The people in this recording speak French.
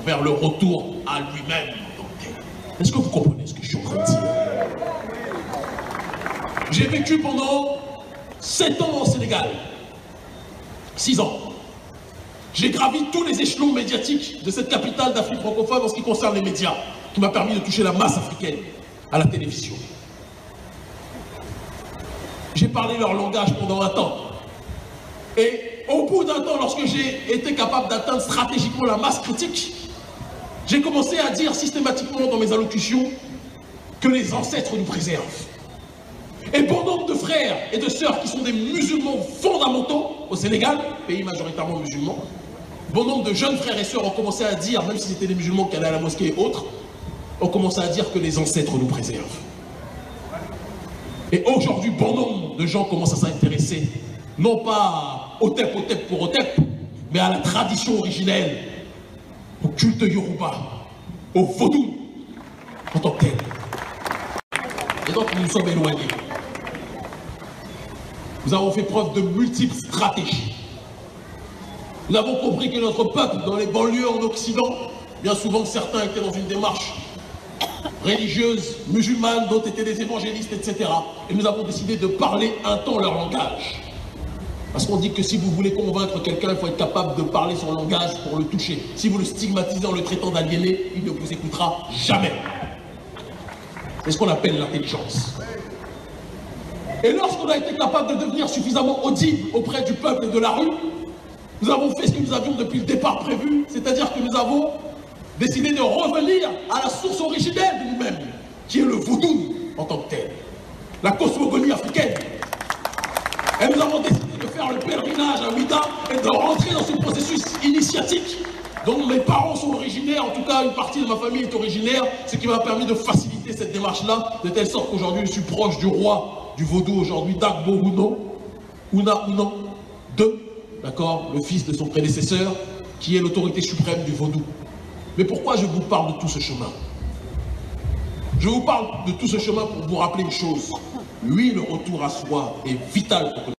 vers le retour à lui-même. Est-ce que vous comprenez ce que je suis en train de dire? J'ai vécu pendant 7 ans au Sénégal. 6 ans. J'ai gravi tous les échelons médiatiques de cette capitale d'Afrique francophone en ce qui concerne les médias, qui m'a permis de toucher la masse africaine à la télévision. J'ai parlé leur langage pendant un temps. Et au bout d'un temps, lorsque j'ai été capable d'atteindre stratégiquement la masse critique, j'ai commencé à dire systématiquement dans mes allocutions que les ancêtres nous préservent. Et bon nombre de frères et de sœurs qui sont des musulmans fondamentaux au Sénégal, pays majoritairement musulmans, bon nombre de jeunes frères et sœurs ont commencé à dire, même si c'était des musulmans qui allaient à la mosquée et autres, ont commencé à dire que les ancêtres nous préservent. Et aujourd'hui, bon nombre de gens commencent à s'intéresser, non pas au Otep pour Otep, mais à la tradition originelle, au culte Yoruba, au vaudou, en tant que tel. Et donc nous nous sommes éloignés. Nous avons fait preuve de multiples stratégies. Nous avons compris que notre peuple, dans les banlieues en Occident, bien souvent certains étaient dans une démarche religieuse, musulmane, d'autres étaient des évangélistes, etc. Et nous avons décidé de parler un temps leur langage. Parce qu'on dit que si vous voulez convaincre quelqu'un, il faut être capable de parler son langage pour le toucher. Si vous le stigmatisez en le traitant d'aliéné, il ne vous écoutera jamais. C'est ce qu'on appelle l'intelligence. Et lorsqu'on a été capable de devenir suffisamment audible auprès du peuple et de la rue, nous avons fait ce que nous avions depuis le départ prévu, c'est-à-dire que nous avons décidé de revenir à la source originelle de nous-mêmes, qui est le vaudou en tant que tel, la cosmogonie africaine. Et nous avons décidé de faire le pèlerinage à Ouida et de rentrer dans ce processus initiatique dont mes parents sont originaires, en tout cas une partie de ma famille est originaire, ce qui m'a permis de faciliter cette démarche-là, de telle sorte qu'aujourd'hui je suis proche du roi du vaudou aujourd'hui, Dagbo Una Unan II, d'accord, le fils de son prédécesseur, qui est l'autorité suprême du vaudou. Mais pourquoi je vous parle de tout ce chemin? Je vous parle de tout ce chemin pour vous rappeler une chose. Oui, le retour à soi est vital pour que